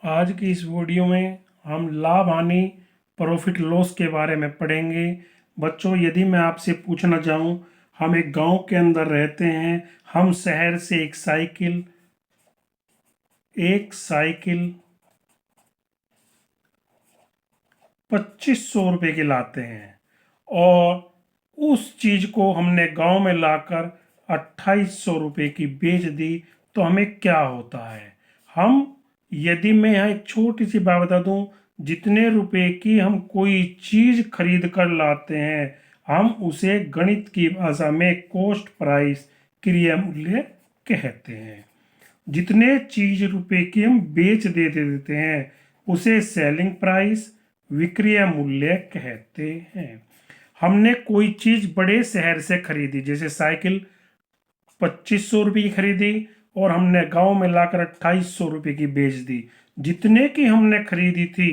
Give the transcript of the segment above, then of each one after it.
आज की इस वीडियो में हम लाभ हानि प्रॉफिट लॉस के बारे में पढ़ेंगे। बच्चों, यदि मैं आपसे पूछना चाहूँ, हम एक गांव के अंदर रहते हैं। हम शहर से एक साइकिल 2500 रुपये की लाते हैं और उस चीज को हमने गांव में लाकर 2800 रुपये की बेच दी, तो हमें क्या होता है? हम यदि मैं यहाँ एक छोटी सी बात बता दूं, जितने रुपए की हम कोई चीज खरीद कर लाते हैं, हम उसे गणित की भाषा में कॉस्ट प्राइस क्रिया मूल्य कहते हैं। जितने चीज रुपए की हम बेच देते हैं, उसे सेलिंग प्राइस विक्रय मूल्य कहते हैं। हमने कोई चीज बड़े शहर से खरीदी, जैसे साइकिल 2500 रुपये की खरीदी और हमने गांव में लाकर 2800 रुपये की बेच दी। जितने की हमने खरीदी थी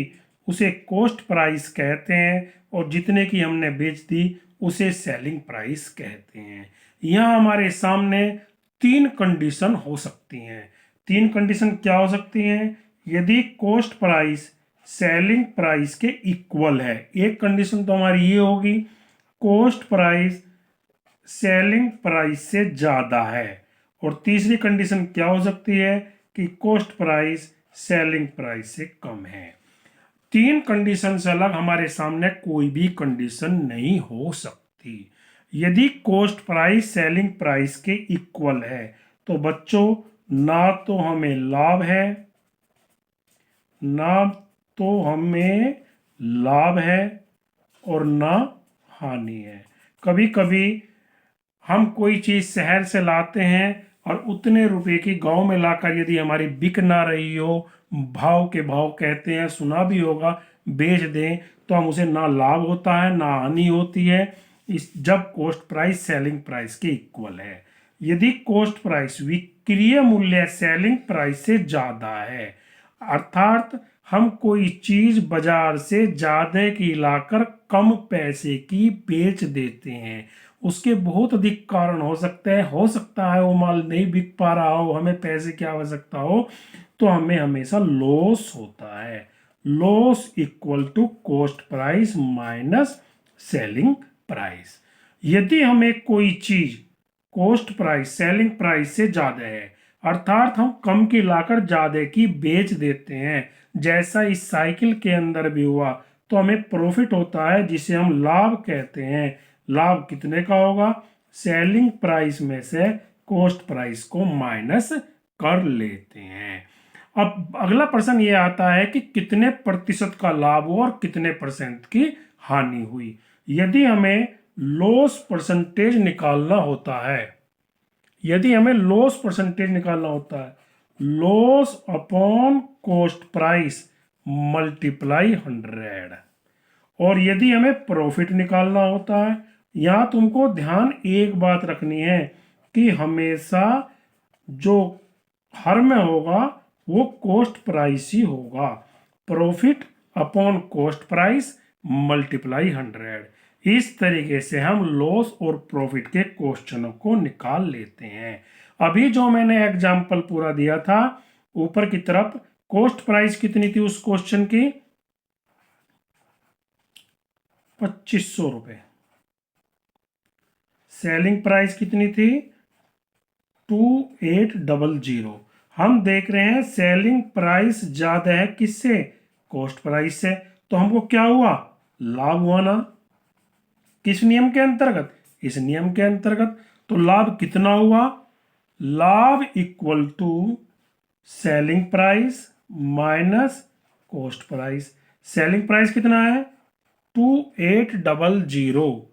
उसे कॉस्ट प्राइस कहते हैं और जितने की हमने बेच दी उसे सेलिंग प्राइस कहते हैं। यहाँ हमारे सामने तीन कंडीशन हो सकती हैं। तीन कंडीशन क्या हो सकती हैं? यदि कॉस्ट प्राइस सेलिंग प्राइस के इक्वल है, एक कंडीशन तो हमारी ये होगी, कॉस्ट प्राइस सेलिंग प्राइस से ज्यादा है। और तीसरी कंडीशन क्या हो सकती है कि कॉस्ट प्राइस सेलिंग प्राइस से कम है। तीन कंडीशन से अलग हमारे सामने कोई भी कंडीशन नहीं हो सकती। यदि कॉस्ट प्राइस सेलिंग प्राइस के इक्वल है तो बच्चों, ना तो हमें लाभ है ना तो हमें लाभ है और ना हानि है। कभी कभी हम कोई चीज शहर से लाते हैं और उतने रुपए की गांव में लाकर यदि हमारी बिक ना रही हो, भाव के भाव कहते हैं, सुना भी होगा, बेच दें, तो हम उसे ना लाभ होता है ना हानि होती है, इस जब कॉस्ट प्राइस सेलिंग प्राइस के इक्वल है। यदि कॉस्ट प्राइस विक्रय मूल्य सेलिंग प्राइस से ज्यादा है, अर्थात हम कोई चीज बाजार से ज्यादा की लाकर कम पैसे की बेच देते हैं, उसके बहुत अधिक कारण हो सकता है वो माल नहीं बिक पा रहा हो, हमें पैसे की आवश्यकता हो, तो हमें हमेशा लॉस होता है। Loss equal to cost price minus selling price. यदि हमें कोई चीज कॉस्ट प्राइस सेलिंग प्राइस से ज्यादा है, अर्थात हम कम की लाकर ज्यादा की बेच देते हैं, जैसा इस साइकिल के अंदर भी हुआ, तो हमें प्रॉफिट होता है जिसे हम लाभ कहते हैं। लाभ कितने का होगा? सेलिंग प्राइस में से कॉस्ट प्राइस को माइनस कर लेते हैं। अब अगला प्रश्न ये आता है कि कितने प्रतिशत का लाभ हुआ और कितने परसेंट की हानि हुई। यदि हमें लॉस परसेंटेज निकालना होता है, यदि हमें लॉस परसेंटेज निकालना होता है, loss upon cost price multiply 100। और यदि हमें प्रॉफिट निकालना होता है, यहां तुमको ध्यान एक बात रखनी है कि हमेशा जो हर में होगा वो कॉस्ट प्राइस ही होगा। Profit upon cost price multiply 100। इस तरीके से हम लॉस और प्रॉफिट के क्वेश्चनों को निकाल लेते हैं। अभी जो मैंने एग्जाम्पल पूरा दिया था, ऊपर की तरफ कॉस्ट प्राइस कितनी थी उस क्वेश्चन की? 2500 रुपये। सेलिंग प्राइस कितनी थी? 2800। हम देख रहे हैं सेलिंग प्राइस ज्यादा है किससे? कॉस्ट प्राइस से। तो हमको क्या हुआ? लाभ हुआ ना? किस नियम के अंतर्गत? इस नियम के अंतर्गत। तो लाभ कितना हुआ? लाभ equal to selling price minus cost price. Selling price कितना है? 2800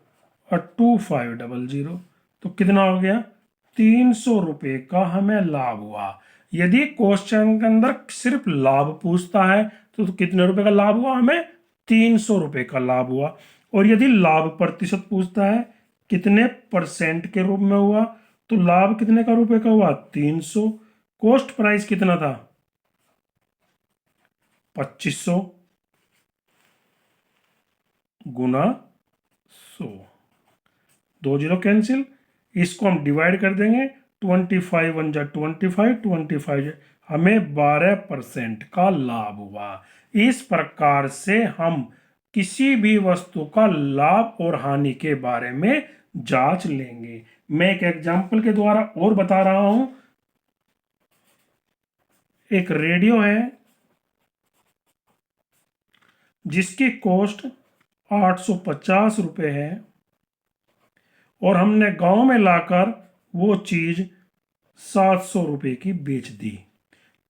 और 2500, तो कितना हो गया? 300 रुपये का हमें लाभ हुआ। यदि क्वेश्चन के अंदर सिर्फ लाभ पूछता है तो कितने रुपए का लाभ हुआ? हमें 300 रुपये का लाभ हुआ। और यदि लाभ प्रतिशत पूछता है, कितने परसेंट के रूप में हुआ, तो लाभ कितने का रुपए का हुआ? 300। कॉस्ट प्राइस कितना था? 2500 गुना 100। 20 कैंसिल, इसको हम डिवाइड कर देंगे। 25 वन जा 25, 25 हमें 12% का लाभ हुआ। इस प्रकार से हम किसी भी वस्तु का लाभ और हानि के बारे में जांच लेंगे। मैं एक एग्जाम्पल के द्वारा और बता रहा हूं। एक रेडियो है जिसकी कॉस्ट 850 रुपये है और हमने गांव में लाकर वो चीज 700 रुपये की बेच दी,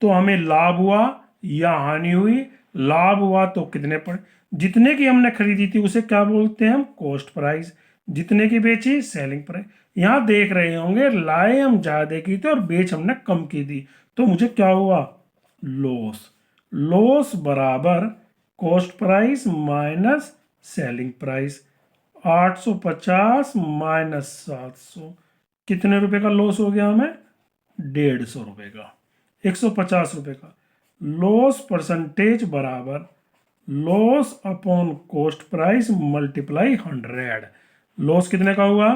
तो हमें लाभ हुआ या हानि हुई? लाभ हुआ तो कितने पर, जितने की हमने खरीदी थी उसे क्या बोलते हैं हम? Cost price. जितने की बेची, सेलिंग प्राइस। यहां देख रहे होंगे लाए हम ज्यादा की थी और बेच हमने कम की थी, तो मुझे क्या हुआ? लॉस। लॉस बराबर cost price minus selling price. 850 minus 700, कितने रुपए का लॉस हो गया हमें? 150 रुपए का। 150 रुपए का लॉस परसेंटेज बराबर loss upon cost price multiply 100। Loss कितने का हुआ?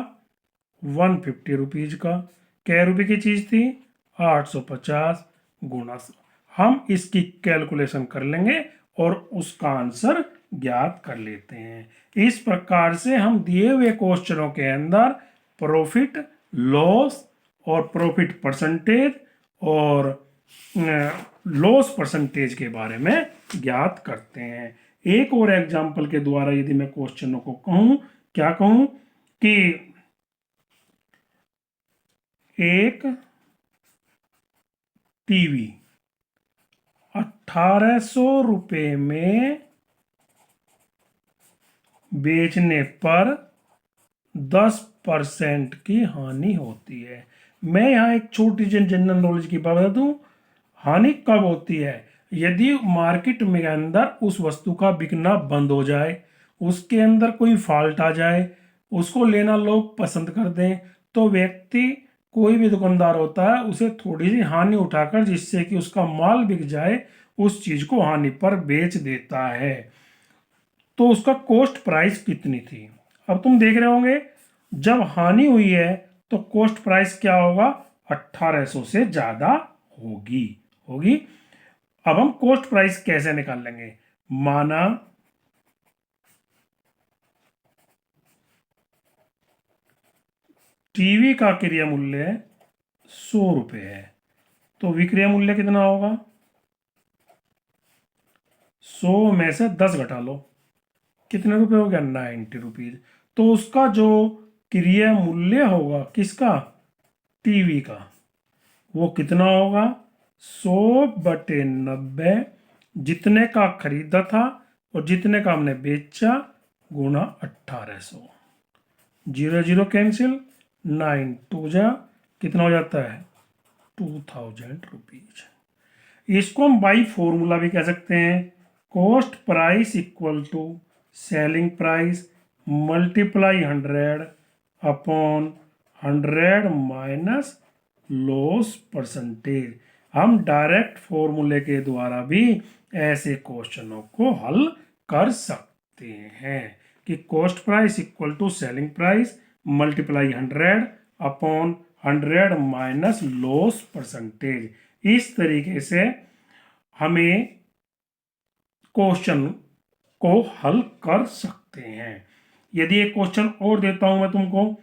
150 रुपीज का। कै रुपए की चीज थी? 850 गुना। हम इसकी कैलकुलेशन कर लेंगे और उसका आंसर ज्ञात कर लेते हैं। इस प्रकार से हम दिए हुए क्वेश्चनों के अंदर प्रॉफिट, लॉस और प्रॉफिट परसेंटेज और लॉस परसेंटेज के बारे में ज्ञात करते हैं। एक और एग्जांपल के द्वारा यदि मैं क्वेश्चनों को कहूं, क्या कहूं कि एक टीवी 1800 रुपये में बेचने पर 10% की हानि होती है। मैं यहाँ एक छोटी जनरल नॉलेज की बात बता दूं। हानि कब होती है? यदि मार्केट में अंदर उस वस्तु का बिकना बंद हो जाए, उसके अंदर कोई फॉल्ट आ जाए, उसको लेना लोग पसंद कर दें, तो व्यक्ति, कोई भी दुकानदार होता है, उसे थोड़ी सी हानि उठाकर, जिससे कि उसका माल बिक जाए, उस चीज को हानि पर बेच देता है। तो उसका कॉस्ट प्राइस कितनी थी? अब तुम देख रहे होंगे जब हानि हुई है तो कॉस्ट प्राइस क्या होगा? 1800 से ज्यादा होगी होगी। अब हम कॉस्ट प्राइस कैसे निकाल लेंगे? माना टीवी का क्रय मूल्य 100 रुपये है, तो विक्रय मूल्य कितना होगा? 100 में से 10 घटा लो, कितने रुपए हो गया? 90 रुपीज। तो उसका जो क्रय मूल्य होगा किसका? टीवी का, वो कितना होगा? 100/90, जितने का खरीदा था और जितने का हमने बेचा, गुना 1800। 0 0 कैंसिल, 9 2 जा, कितना हो जाता है? 2000 रुपीज। इसको हम बाई फॉर्मूला भी कह सकते हैं। Cost price equal to selling price multiply 100 upon 100 minus loss percentage. हम डायरेक्ट फॉर्मूले के द्वारा भी ऐसे क्वेश्चनों को हल कर सकते हैं कि cost price equal to selling price multiply 100 upon 100 minus loss percentage. इस तरीके से हमें क्वेश्चन को हल कर सकते हैं। यदि एक क्वेश्चन और देता हूं मैं तुमको,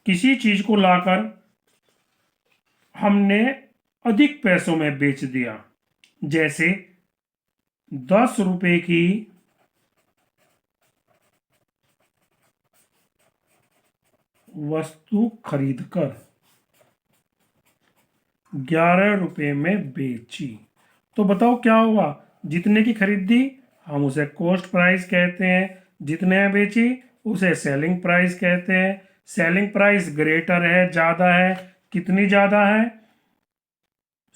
किसी चीज को लाकर हमने अधिक पैसों में बेच दिया, जैसे 10 रुपए की वस्तु खरीदकर 11 रुपए में बेची, तो बताओ क्या होगा? जितने की खरीदी हम उसे कॉस्ट प्राइस कहते हैं, जितने में बेची उसे सेलिंग प्राइस कहते हैं। सेलिंग प्राइस ग्रेटर है, ज्यादा है, कितनी ज्यादा है?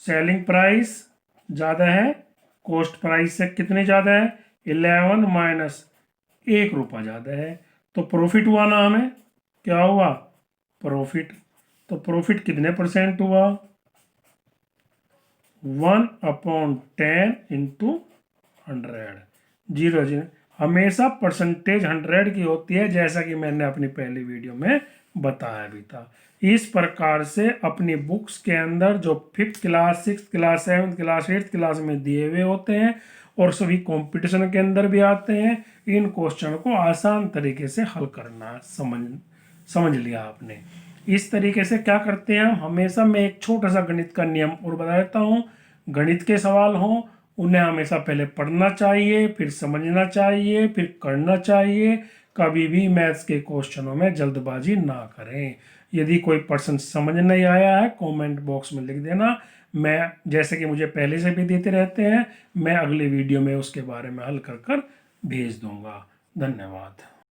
सेलिंग प्राइस ज्यादा है कॉस्ट प्राइस से, कितनी ज्यादा है? 11 माइनस 1 रुपया ज्यादा है। तो प्रॉफिट हुआ ना हमें? क्या हुआ? प्रॉफिट। तो प्रॉफिट कितने परसेंट हुआ? 1/10 इंटू 100। 0 0। हमेशा परसेंटेज 100 की होती है, जैसा कि मैंने अपनी पहली वीडियो में बताया भी था। इस प्रकार से अपनी बुक्स के अंदर जो 5th class 6th class 7th class 8th class में दिए हुए होते हैं और सभी कंपटीशन के अंदर भी आते हैं, इन क्वेश्चन को आसान तरीके से हल करना समझ लिया आपने। इस तरीके से क्या करते हैं हम, हमेशा मैं एक छोटा सा गणित का नियम और बता देता हूँ। गणित के सवाल हों उन्हें हमेशा पहले पढ़ना चाहिए, फिर समझना चाहिए, फिर करना चाहिए। कभी भी मैथ्स के क्वेश्चनों में जल्दबाजी ना करें। यदि कोई पर्सन समझ नहीं आया है कमेंट बॉक्स में लिख देना, मैं जैसे कि मुझे पहले से भी देते रहते हैं, मैं अगले वीडियो में उसके बारे में हल कर भेज दूंगा। धन्यवाद।